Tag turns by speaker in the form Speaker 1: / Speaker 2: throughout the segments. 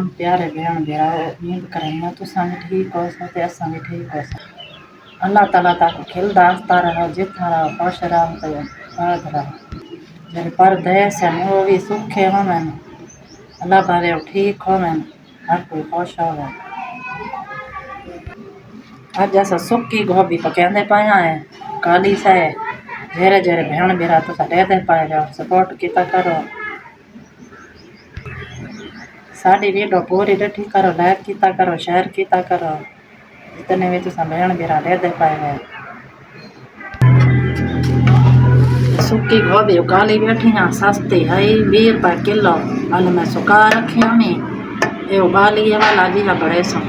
Speaker 1: राम प्यारे भेण भेराओ उम्मीद करें तुसां भी ठीक हो ते असां भी ठीक हो। अल्लाह ताला ताको खिलदा हंसदा रहो जिथा रहो खुश रहो तो आबाद रहो। मेरे पर देश है वो भी सुखे होवन अल्लाह बारे ठीक होवन हर कोई खुश होवे। अज अस सुक्की गोभी पकांदे पाया है काली से जेरे जेरे भेण भेरा तुसा देते पाए जाओ सपोर्ट किता करो। साड़ी वीडियो पूरी डठी करो लाइक किता करो शेयर किता करो इतने भी तुसा भेण भेरा देते पाए है। सुक्की गोभी काली बैठी सस्ती है 20 रुपए किलो अल मैं सुका रखी हमी ये उबालिए वाला जी है बड़े सो।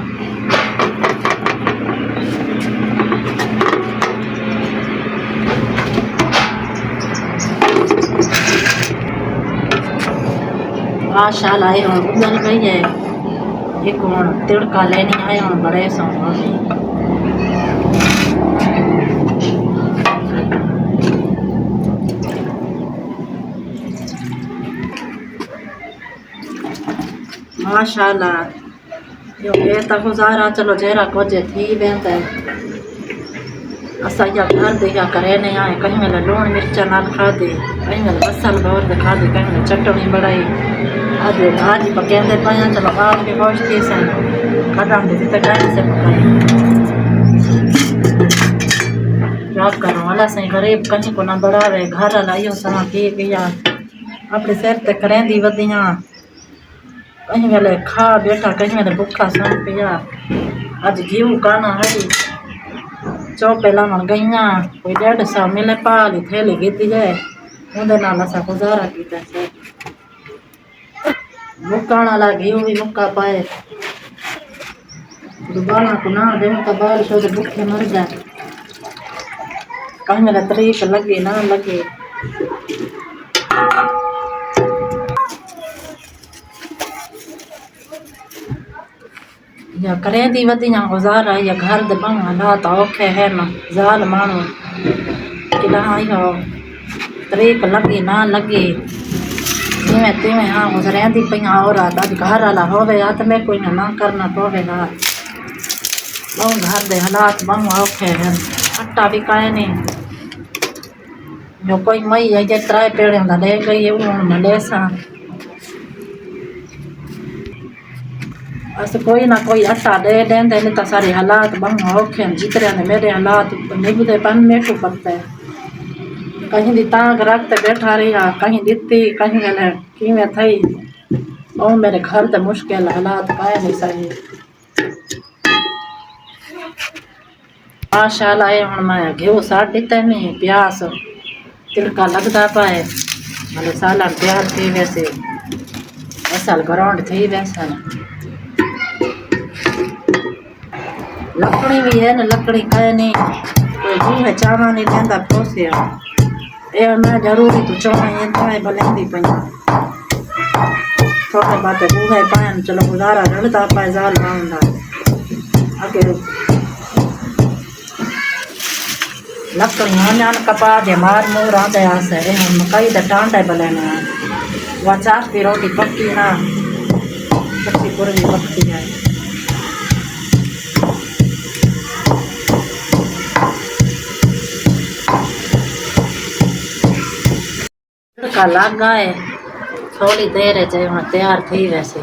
Speaker 1: माशाल्लाह आए हम उबल गई है एक हूँ तिड़का लेनी आए हम बड़े सो माशाल्लाह यो बेता गुजारा चलो जेरा कुछ थी बेंदा असा या घर दे या करे नहीं आए कहीं में लूण मिर्चा नाल खा दे कहीं में बसल भर दे खा दे कहीं में चटनी बनाई आज भाजी पकांदे पाया चलो आप के खुश थी सन खटाम दे तो कहीं से पकाई क्या करो वाला सही गरीब कहीं को ना बढ़ावे घर लाइयो समा पी गया अपने सिर ते करें दी वदियां कहीं वेले खा बैठा कहीं वेले भूखा सम पिया अज घीव काना हरी चौपे लावन गईया कोई 150 मिले पाली थैली गी है उनके नाल असा गुजारा किया से मुकाण वाला घीव भी मुक्का पाए दुबारा को ना दे तो बाल शो भूखे मर जाए कहीं मेरा तरीक लगे ना लगे। या करें दी वदियां गुजारा या घर दे बंग हालात औखे है ना जाल मानू कि हो तरीक लगी ना लगी जिमें तिमें हाँ गुजरें दी पियाँ और अज घर वाला होवे या तो मैं कोई ना करना पवेगा बहु घर दे हालात बहु औखे हैं आटा भी काए नहीं जो कोई मई है जे 3 पेड़े ले गई है ले सा बस कोई ना कोई आटा दे देंदे नहीं तो सारे हालात बहु औखे जितने ने मेरे हालात निभते पन मेटू पड़ते कहीं दी तांग रखते बैठा रहा कहीं दिती कहीं वेले किवें थई ओ मेरे घर ते मुश्किल हालात काए नहीं सही। माशाल्लाह हुण मैं घेव साड़ दिते नहीं प्यास तिड़का लगता पाए मतलब साला तैयार थी वैसे असल ग्राउंड थी वैसा लकड़ी भी है ना लकड़ी खाए नहीं कोई बूहे चावा नहीं देंदा पोसे ये मैं जरूरी तो चावा ये चाहे बलेंदी पई थोड़े बातें बूहे पाए चलो गुजारा रड़ता पाए जाल मांगदा आगे लकड़ियां नान कपा दे मार मोर आंदे आसे हम मकई दा टांडे बलेना वा चास की रोटी पक्की ना कच्ची पूरी पक्की है का लागा है थोड़ी देर है चाहे वहाँ तैयार थी वैसे।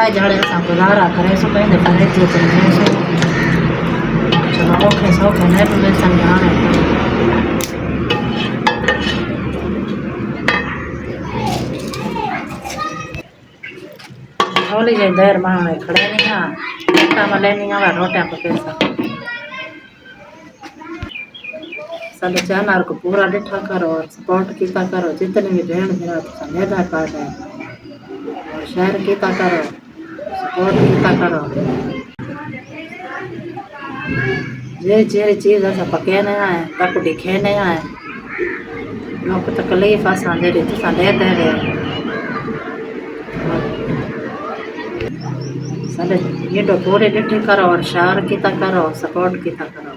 Speaker 1: चाय जड़े असां गुज़ारा करे सो पंहिंजे फर्ज़ चले सो चलो औखे सौखे न बि सम्झाणे होली जे देर मां खड़े नहीं हाँ में लेनी आवा रोटियां को पैसा साढ़े चैनल को पूरा डिठा करो और सपोर्ट किया करो जितने भी भेड़ भेड़ा तो मेधा कार्ड है और शेयर किया करो सपोर्ट किया करो जे जे चीज़ असां पके नहीं आए तक दिखे नहीं आए लोग तकलीफ़ असां जहिड़ी तुसां ॾेते रहे साढ़े वीडियो पूरी डिठी करो और शेयर किया करो सपोर्ट किया करो।